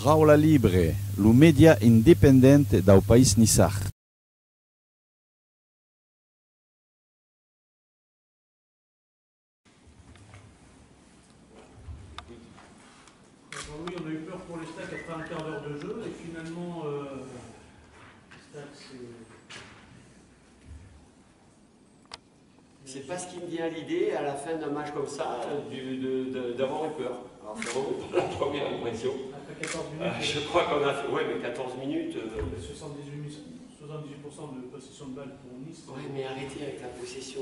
Raula Libre, lo media independente do país Niçard. Oui, on a eu peur pour les stacks après un quart d'heure de jeu, et finalement, c'est pas ce qui me vient à l'idée à la fin d'un match comme ça, d'avoir eu peur. Alors c'est vraiment pas la première impression. Après 14 minutes, Je crois qu'on a fait, ouais, mais 14 minutes. 78% de possession de balle pour Nice. Ouais, mais arrêtez avec la possession.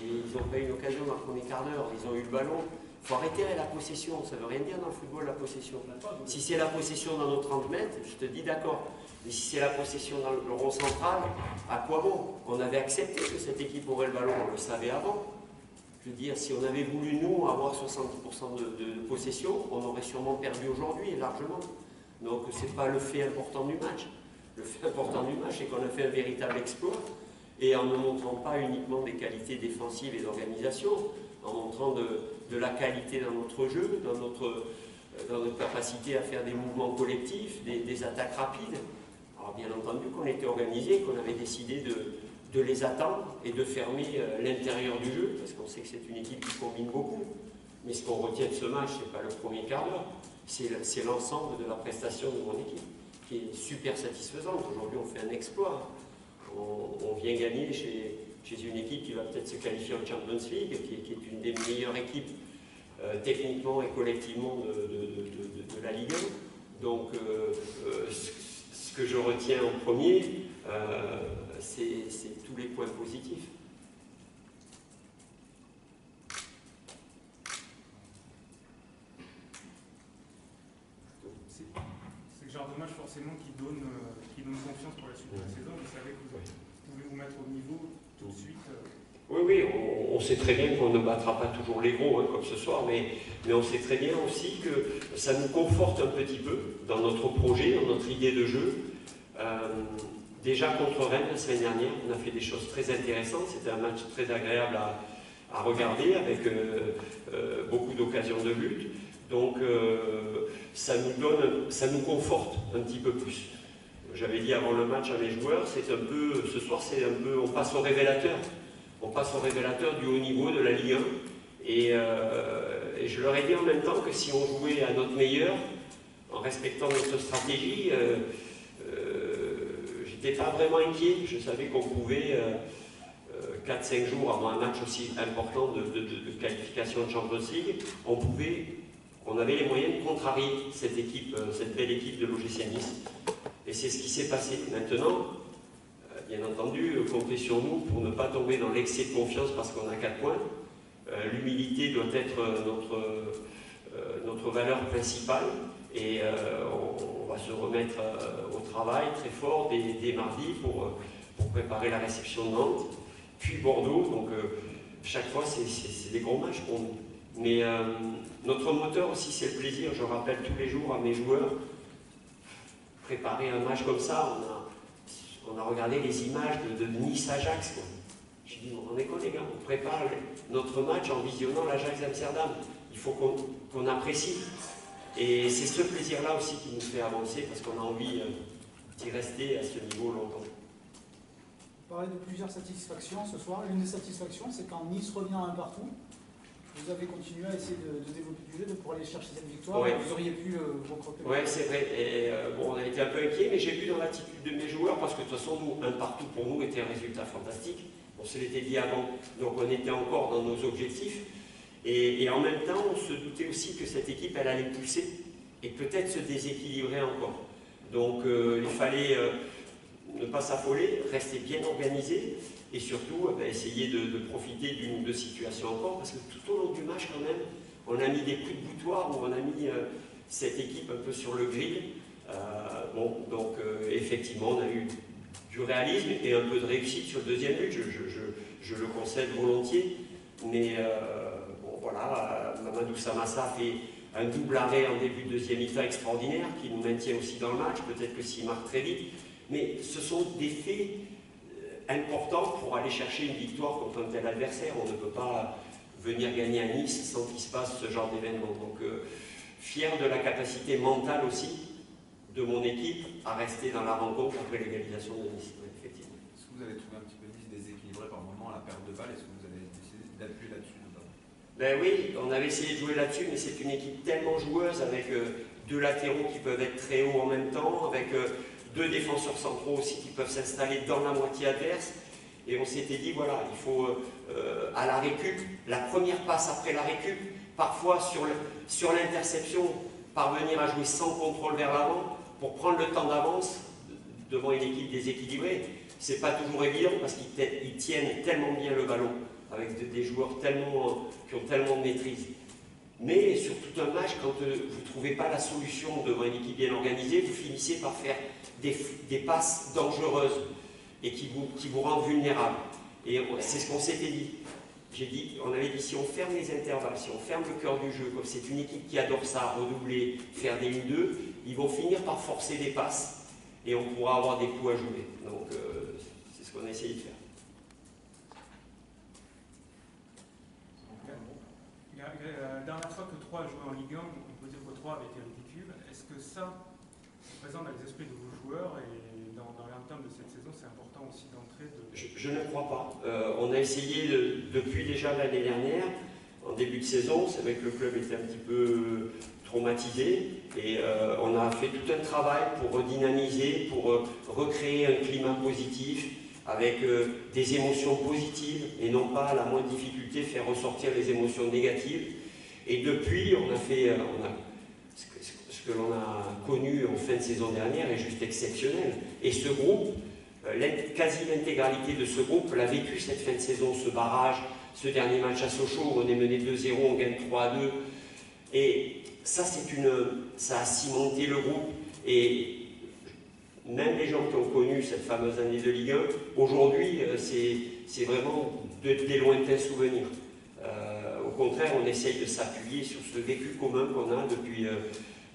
Ils n'ont pas eu une occasion dans le premier quart d'heure, ils ont eu le ballon. Il faut arrêter avec la possession, ça ne veut rien dire dans le football, la possession. Si c'est la possession dans nos 30 mètres, je te dis d'accord. Mais si c'est la possession dans le rond central, à quoi bon? On avait accepté que cette équipe aurait le ballon, on le savait avant. Je veux dire, si on avait voulu, nous, avoir 70% de possession, on aurait sûrement perdu aujourd'hui, largement. Donc, ce n'est pas le fait important du match. Le fait important du match, c'est qu'on a fait un véritable exploit, et en ne montrant pas uniquement des qualités défensives et d'organisation, en montrant de la qualité dans notre jeu, dans notre capacité à faire des mouvements collectifs, des attaques rapides. Alors bien entendu qu'on était organisé, qu'on avait décidé de les attendre et de fermer l'intérieur du jeu, parce qu'on sait que c'est une équipe qui combine beaucoup. Mais ce qu'on retient de ce match, ce n'est pas le premier quart d'heure, c'est l'ensemble de la prestation de mon équipe, qui est super satisfaisante. Aujourd'hui, on fait un exploit. On vient gagner chez une équipe qui va peut-être se qualifier en Champions League, qui est une des meilleures équipes techniquement et collectivement de la Ligue 1. Donc, ce que je retiens en premier, c'est tous les points positifs. C'est le genre de match forcément qui donne confiance pour la suite de la saison. Vous savez que vous pouvez vous mettre au niveau tout de suite. Oui, on sait très bien qu'on ne battra pas toujours les gros, hein, comme ce soir, mais on sait très bien aussi que ça nous conforte un petit peu dans notre projet, dans notre idée de jeu. Déjà contre Rennes la semaine dernière, on a fait des choses très intéressantes. C'était un match très agréable à regarder, avec beaucoup d'occasions de but. Donc ça nous conforte un petit peu plus. J'avais dit avant le match à mes joueurs, ce soir c'est un peu, on passe au révélateur. On passe au révélateur du haut niveau de la Ligue 1. Et je leur ai dit en même temps que si on jouait à notre meilleur, en respectant notre stratégie, j'étais pas vraiment inquiet. Je savais qu'on pouvait, 4-5 jours avant un match aussi important de qualification de Champions League, on avait les moyens de contrarier cette équipe, cette belle équipe de l'OGC Nice. Et c'est ce qui s'est passé. Maintenant, bien entendu, comptez sur nous pour ne pas tomber dans l'excès de confiance parce qu'on a 4 points. L'humilité doit être notre valeur principale, et on va se remettre au travail très fort dès mardi pour préparer la réception de Nantes, puis Bordeaux. Donc chaque fois, c'est des gros matchs pour nous. Mais notre moteur aussi, c'est le plaisir. Je rappelle tous les jours à mes joueurs, préparer un match comme ça, on a regardé les images de Nice-Ajax. J'ai dit, vous vous rendez compte les gars, on prépare notre match en visionnant l'Ajax Amsterdam. Il faut qu'on apprécie. Et c'est ce plaisir-là aussi qui nous fait avancer, parce qu'on a envie d'y rester à ce niveau longtemps. Vous parlez de plusieurs satisfactions ce soir. L'une des satisfactions, c'est quand Nice revient un partout, vous avez continué à essayer de développer du jeu pour aller chercher cette victoire. Ouais. Vous auriez pu vous croquer. Oui, c'est vrai. Et, bon, on a été un peu inquiets, mais j'ai vu dans l'attitude de mes joueurs, parce que de toute façon, nous, un partout pour nous était un résultat fantastique. On se l'était dit avant, donc on était encore dans nos objectifs. Et en même temps, on se doutait aussi que cette équipe, elle allait pousser et peut-être se déséquilibrer encore. Donc il fallait ne pas s'affoler, rester bien organisé et surtout essayer de profiter d'une ou deux situations encore, parce que tout au long du match quand même, on a mis des coups de boutoir où on a mis cette équipe un peu sur le grill. Donc effectivement, on a eu du réalisme et un peu de réussite sur le deuxième but, je le concède volontiers, mais bon voilà, Mamadou Samassa fait un double arrêt en début de deuxième mi-temps extraordinaire qui nous maintient aussi dans le match, peut-être que s'il marque très vite, mais ce sont des faits importants pour aller chercher une victoire contre un tel adversaire. On ne peut pas venir gagner à Nice sans qu'il se passe ce genre d'événement. Donc fier de la capacité mentale aussi de mon équipe à rester dans la rencontre après l'égalisation de Nice, effectivement. Est-ce que vous avez trouvé un petit peu Nice déséquilibré par moment à la perte de balle? Est-ce que vous avez décidé d'appuyer là-dessus? Ben oui, on avait essayé de jouer là-dessus, mais c'est une équipe tellement joueuse avec deux latéraux qui peuvent être très hauts en même temps, avec deux défenseurs centraux aussi qui peuvent s'installer dans la moitié adverse. Et on s'était dit, voilà, il faut à la récup, la première passe après la récup, parfois sur l'interception, parvenir à jouer sans contrôle vers l'avant pour prendre le temps d'avance devant une équipe déséquilibrée. C'est pas toujours évident parce qu'ils tiennent tellement bien le ballon avec des joueurs qui ont tellement de maîtrise. Mais sur tout un match, quand vous ne trouvez pas la solution devant une équipe bien organisée, vous finissez par faire des passes dangereuses et qui vous rendent vulnérables. Et c'est ce qu'on s'était dit. On avait dit, si on ferme les intervalles, si on ferme le cœur du jeu, comme c'est une équipe qui adore ça, redoubler, faire des 1-2, ils vont finir par forcer des passes et on pourra avoir des coups à jouer. Donc c'est ce qu'on a essayé de faire. La dernière fois que 3 a joué en Ligue 1, on peut dire que 3 avait été ridicule. Est-ce que ça, présent dans les esprits de vos joueurs et dans l'entame de cette saison, c'est important aussi d'entrer de... Je ne crois pas. On a essayé depuis déjà l'année dernière, en début de saison, c'est vrai que le club était un petit peu traumatisé et on a fait tout un travail pour redynamiser, pour recréer un climat positif avec des émotions positives et non pas la moindre difficulté faire ressortir les émotions négatives. Et depuis, ce que l'on a connu en fin de saison dernière est juste exceptionnel. Et ce groupe, quasi l'intégralité de ce groupe l'a vécu cette fin de saison, ce barrage, ce dernier match à Sochaux où on est mené 2-0, on gagne 3-2. Et ça, ça a cimenté le groupe. Et même les gens qui ont connu cette fameuse année de Ligue 1, aujourd'hui, c'est vraiment des lointains souvenirs. Au contraire, on essaye de s'appuyer sur ce vécu commun qu'on a depuis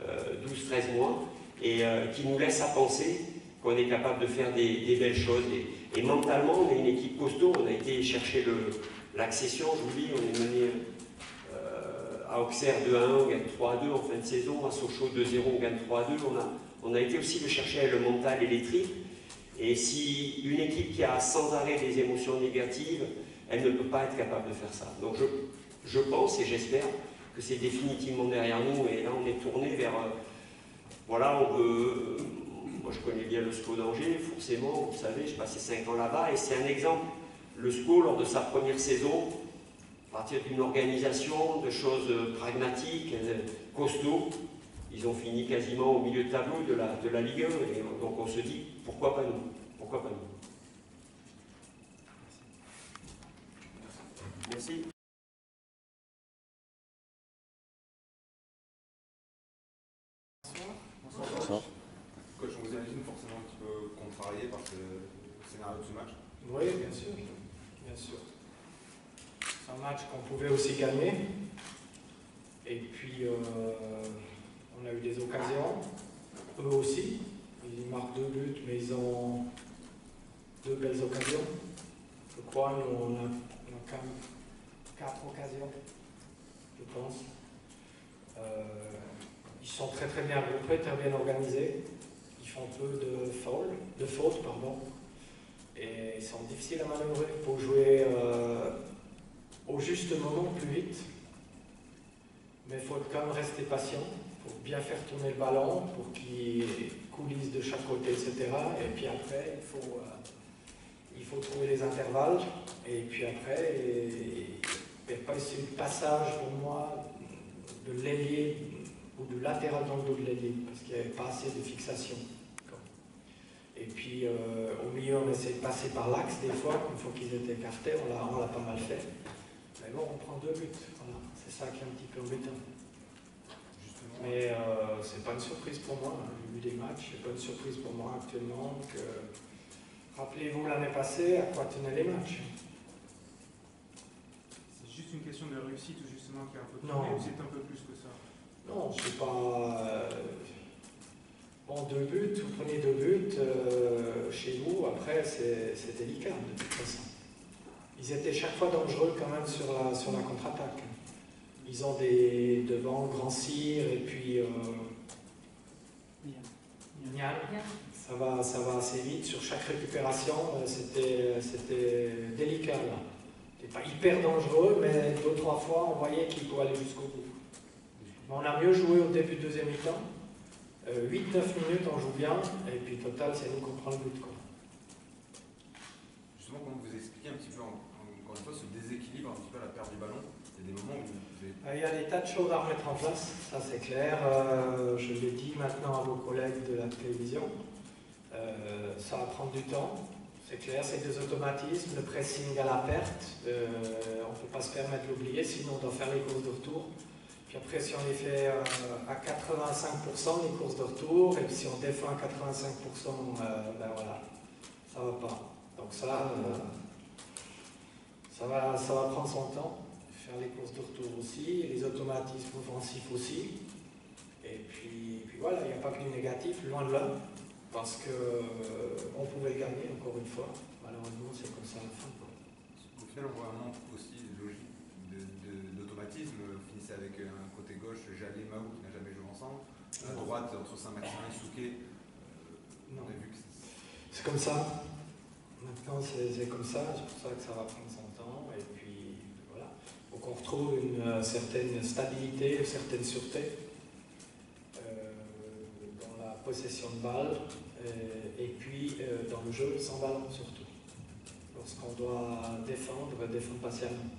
12-13 mois et qui nous laisse à penser qu'on est capable de faire des belles choses. Et mentalement, on est une équipe costaud. On a été chercher l'accession, je vous dis, on est mené à Auxerre 2-1, on gagne 3-2 en fin de saison, à Sochaux 2-0, on gagne 3-2. On a été aussi le chercher avec le mental et les tripes. Et si une équipe qui a sans arrêt des émotions négatives, elle ne peut pas être capable de faire ça. Donc je pense et j'espère que c'est définitivement derrière nous. Et là, on est tourné vers... voilà, on veut... Moi, je connais bien le SCO d'Angers, forcément, vous savez, j'ai passé 5 ans là-bas. Et c'est un exemple. Le SCO, lors de sa première saison, à partir d'une organisation, de choses pragmatiques, costauds, ils ont fini quasiment au milieu de tableau de la Ligue 1. Et donc on se dit, pourquoi pas nous? Pourquoi pas nous? Merci. Bonsoir. Coach, on vous imagine forcément un petit peu contrarié par ce scénario de ce match? Oui, bien sûr. Bien sûr. C'est un match qu'on pouvait aussi gagner. Et puis, on a eu des occasions. Eux aussi. Ils marquent 2 buts, mais ils ont 2 belles occasions. Je crois, nous, on a quand même 4 occasions, je pense. Ils sont très très bien groupés, très bien organisés. Ils font peu de fautes, pardon. Et ils sont difficiles à manœuvrer. Il faut jouer au juste moment, plus vite. Mais il faut quand même rester patient. Il faut bien faire tourner le ballon pour qu'il coulisse de chaque côté, etc. Et puis après, il faut trouver les intervalles. Et puis après, il n'y a pas eu de passage pour moi de l'ailier ou de latéral dans le dos de l'ailier, parce qu'il n'y avait pas assez de fixation. Et puis au milieu, on essaie de passer par l'axe des fois, une fois qu'ils étaient écartés, on l'a pas mal fait. Mais bon, on prend 2 buts, voilà. C'est ça qui est un petit peu embêtant. Mais c'est pas une surprise pour moi, hein. J'ai vu des matchs, c'est pas une surprise pour moi actuellement. Rappelez-vous l'année passée, à quoi tenaient les matchs? C'est juste une question de réussite ou justement qui est un peu Non. ou c'est un peu plus que ça? Non, c'est pas... Bon, 2 buts, vous prenez 2 buts chez vous, après c'est délicat de toute façon. Ils étaient chaque fois dangereux quand même sur la contre-attaque. Ils ont des devant Grand Cyr et puis Nian. Ça va assez vite. Sur chaque récupération, c'était délicat là. C'était pas hyper dangereux, mais 2 ou 3 fois, on voyait qu'il pouvait aller jusqu'au bout. On a mieux joué au début de deuxième mi-temps. 8-9 minutes, on joue bien, et puis total, c'est nous qu'on prend le but, quoi. Justement, comment vous expliquez un petit peu, encore une fois, ce déséquilibre, un petit peu à la perte du ballon? Il y a des moments où vous avez... Il y a des tas de choses à remettre en place, ça c'est clair. Je l'ai dit maintenant à vos collègues de la télévision. Ça va prendre du temps, c'est clair, c'est des automatismes, le pressing à la perte. On ne peut pas se permettre de l'oublier, sinon on doit faire les courses de retour. Puis après, si on les fait à 85%, les courses de retour, et puis si on défend à 85%, ben voilà, ça ne va pas. Donc ça va prendre son temps. Faire les courses de retour aussi, et les automatismes offensifs aussi. Et puis voilà, il n'y a pas que du négatif, loin de là, parce qu'on pouvait le gagner encore une fois. Malheureusement, c'est comme ça à la fin. Au final, on voit un manque aussi de logique d'automatisme. Vous finissez avec un côté gauche, Jallet, Mahou, qui n'a jamais joué ensemble. À droite, entre Saint-Maximin et Souquet, on a vu que c'est comme ça. Maintenant, c'est comme ça, c'est pour ça que ça va prendre son temps. Et puis voilà. Donc on retrouve une certaine stabilité, une certaine sûreté dans la possession de balle et puis dans le jeu sans ballon surtout. Lorsqu'on doit défendre patiemment.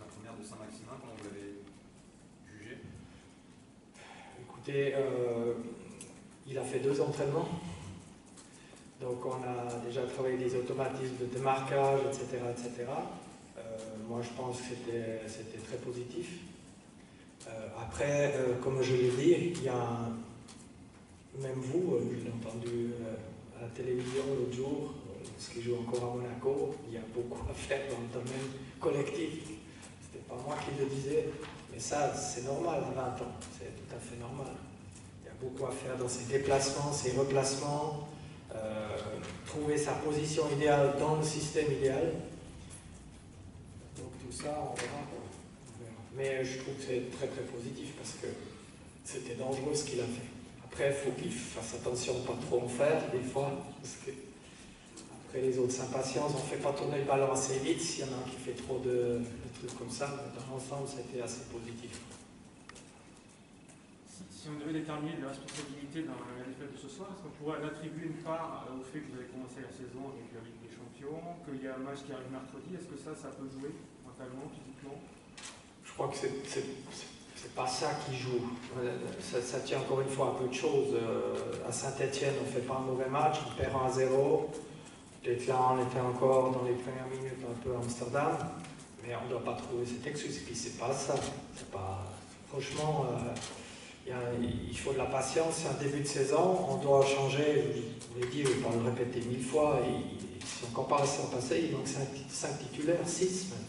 la première de Saint-Maximin, comment vous l'avez jugé? Écoutez, il a fait 2 entraînements. Donc on a déjà travaillé des automatismes de démarquage, etc. Moi je pense que c'était très positif. Après, comme je l'ai dit, il y a même vous, je l'ai entendu à la télévision l'autre jour, parce qu'il joue encore à Monaco, il y a beaucoup à faire dans le domaine collectif. C'était pas moi qui le disais, mais ça c'est normal à 20 ans, c'est tout à fait normal. Il y a beaucoup à faire dans ses déplacements, ses replacements. Trouver sa position idéale dans le système idéal. Donc tout ça, on verra. Mais je trouve que c'est très très positif parce que c'était dangereux ce qu'il a fait. Après, il faut qu'il fasse attention à ne pas trop en faire des fois, parce que après les autres s'impatientent, on ne fait pas tourner le ballon assez vite, s'il y en a un qui fait trop de trucs comme ça, mais dans l'ensemble, c'était assez positif. Si on devait déterminer les responsabilités dans la défaite de ce soir, est-ce qu'on pourrait attribuer une part au fait que vous avez commencé la saison avec la Ligue des Champions, qu'il y a un match qui arrive mercredi? Est-ce que ça peut jouer mentalement, physiquement? Je crois que c'est pas ça qui joue. Ça tient encore une fois à peu de choses. À Saint-Etienne, on ne fait pas un mauvais match, on perd 1-0. Peut-être là, on était encore dans les premières minutes un peu à Amsterdam, mais on ne doit pas trouver cette excuse. Et puis c'est pas ça. Franchement. Il faut de la patience, c'est un début de saison, on doit changer, je vous l'ai dit, je ne vais pas le répéter 1000 fois, et si on compare à ce passé, il manque 5 titulaires, 6 même.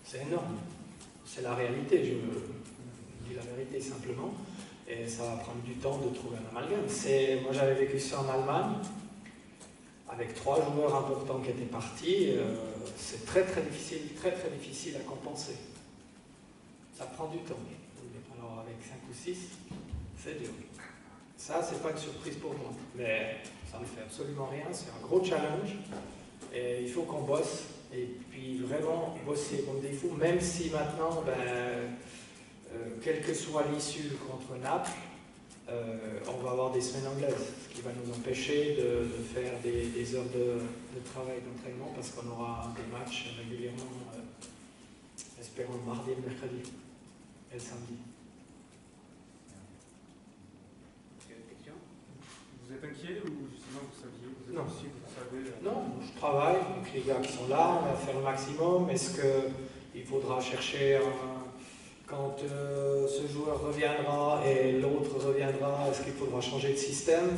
C'est énorme, c'est la réalité, je dis la vérité simplement, et ça va prendre du temps de trouver un amalgame. Moi j'avais vécu ça en Allemagne, avec 3 joueurs importants qui étaient partis, c'est très difficile à compenser. Ça prend du temps. Alors avec 5 ou 6, c'est dur. Ça, c'est pas une surprise pour moi. Mais ça ne fait absolument rien, c'est un gros challenge. Et il faut qu'on bosse. Et puis vraiment bosser comme des fous, même si maintenant, quelle que soit l'issue contre Naples, on va avoir des semaines anglaises, ce qui va nous empêcher de faire des heures de travail d'entraînement parce qu'on aura des matchs régulièrement, espérons le mardi et le mercredi et le samedi. Vous êtes inquiet ou justement vous saviez? Vous êtes Non. aussi, vous savez, Non, je travaille avec les gars qui sont là, on va faire le maximum. Est-ce qu'il faudra chercher quand ce joueur reviendra et l'autre reviendra, est-ce qu'il faudra changer de système?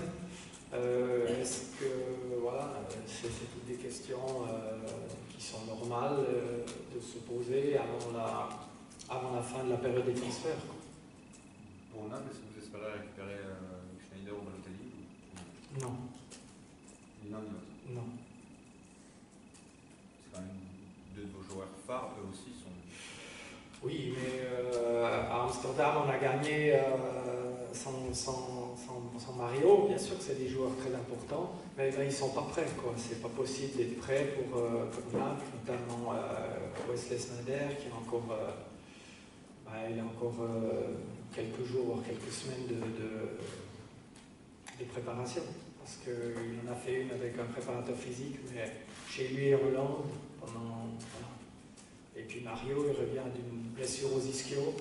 Est-ce que voilà, c'est toutes des questions qui sont normales de se poser avant la fin de la période des transferts. Pour Naples, est-ce que vous espérez récupérer Schneider ou Balotelli? Non. Ni l'un ni l'autre. Non. C'est quand même 2 de vos joueurs phares, eux aussi sont. Oui, mais à Amsterdam, on a gagné sans Mario, bien sûr que c'est des joueurs très importants, mais ben, ils ne sont pas prêts. C'est pas possible d'être prêt pour, comme là, notamment Wesley Sneijder, qui a encore, il a encore quelques jours, voire quelques semaines de préparation. Parce qu'il en a fait une avec un préparateur physique, mais chez lui en Hollande, pendant... Voilà. Et puis Mario, il revient d'une blessure aux ischios.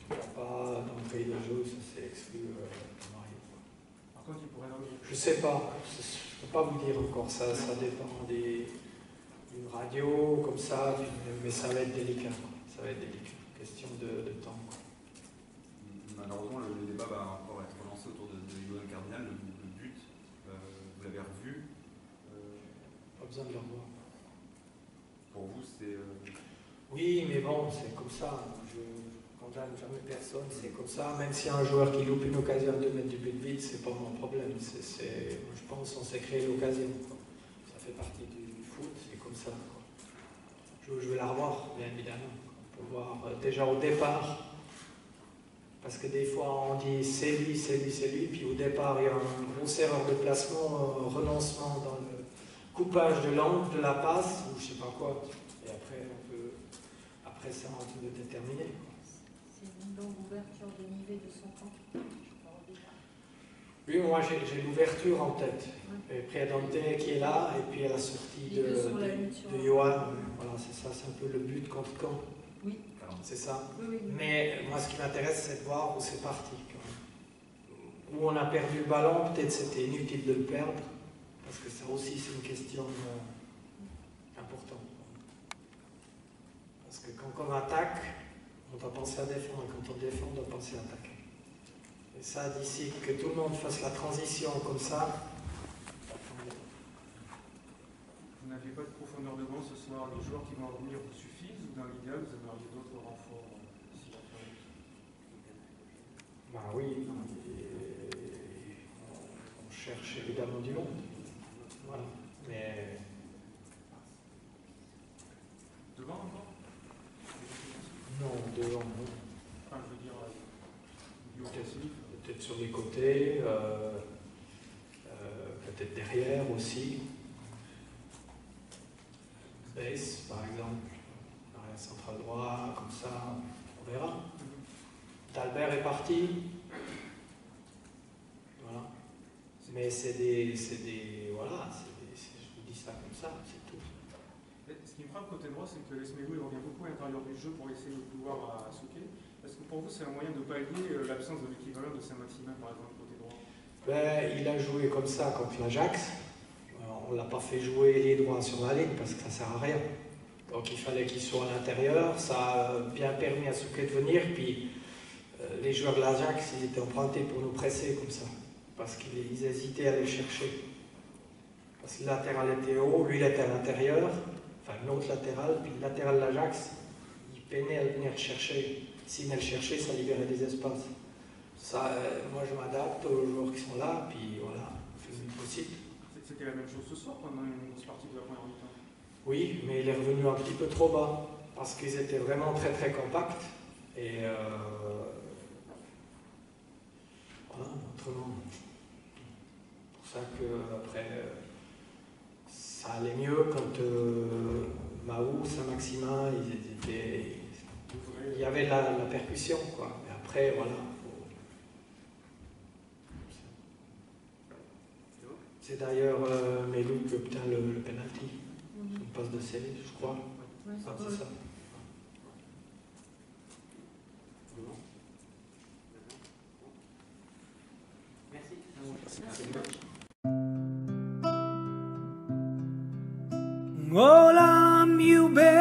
Il n'y a pas d'entrée de jeu, ça c'est exclu Mario. Par contre, il pourrait revenir. Je ne sais pas, je ne peux pas vous dire encore, ça dépend d'une radio comme ça, mais ça va être délicat. Ça va être délicat, question de temps. Malheureusement, le débat va encore être relancé autour de Johan Cardinal, le but, vous l'avez revu. Pas besoin de le revoir. Pour vous, c'est... Oui, mais bon, c'est comme ça. Je condamne jamais personne, c'est comme ça. Même s'il y a un joueur qui loupe une occasion de mettre du but vite, c'est pas mon problème. Je pense qu'on s'est créé l'occasion. Ça fait partie du foot, c'est comme ça. Je vais la revoir, bien évidemment. Pour voir déjà au départ. Parce que des fois on dit c'est lui, puis au départ il y a une grosse erreur de placement, un renoncement dans le coupage de l'angle, de la passe, ou je sais pas quoi. Et après ça on peut le déterminer. C'est une longue ouverture de Nivet de son camp. Oui, moi j'ai l'ouverture en tête. Et Priadante qui est là, et puis à la sortie de Johan. Voilà, c'est ça, c'est un peu le but contre camp. Oui. C'est ça. Oui. Mais moi, ce qui m'intéresse, c'est de voir où c'est parti. Où on a perdu le ballon, peut-être c'était inutile de le perdre, parce que ça aussi, c'est une question importante. Parce que quand on attaque, on doit penser à défendre, et quand on défend, on doit penser à attaquer. Et ça, d'ici que tout le monde fasse la transition comme ça. Vous n'avez pas de profondeur de banc ce soir. Les joueurs qui vont revenir vous suffisent ou dans l'idéal, vous aimeriez d'autres renforts ici après? Ben oui, on cherche évidemment du monde. Voilà. Mais. Devant encore? Non, devant, non. Enfin, je veux dire, peut-être sur les côtés, peut-être derrière aussi. Base, par exemple, arrière central droit, comme ça, on verra. Talbert est parti. Voilà. Mais c'est des voilà, je vous dis ça comme ça, c'est tout. Ce qui me frappe côté droit, c'est que Lesmelou il revient beaucoup à l'intérieur du jeu pour laisser le pouvoir à Souquet. Est-ce que pour vous, c'est un moyen de pallier l'absence de l'équivalent de Saint-Maximin, par exemple, côté droit? Il a joué comme ça contre l'Ajax. On ne l'a pas fait jouer les droits sur la ligne parce que ça ne sert à rien. Donc il fallait qu'il soit à l'intérieur. Ça a bien permis à Souquet de venir. Puis les joueurs de l'Ajax, ils étaient empruntés pour nous presser comme ça. Parce qu'ils hésitaient à aller chercher. Parce que le latéral était haut, lui il était à l'intérieur. Enfin l'autre latéral, puis le latéral de l'Ajax, il peinait à venir le chercher. S'il venait le chercher, ça libérait des espaces. Ça, moi je m'adapte aux joueurs qui sont là, puis voilà, c'est le mieux possible. C'était la même chose ce soir pendant une grosse partie de la première mi-temps? Oui, mais il est revenu un petit peu trop bas, parce qu'ils étaient vraiment très très compacts. Et voilà, autrement. C'est pour ça qu'après, ça allait mieux quand Mahou, Saint-Maximin, il y avait la percussion, quoi. Et après, voilà. C'est d'ailleurs Melou qui obtient le penalty. Une passe de Céline, je crois. Oui, c'est ça. Hola, mi belle.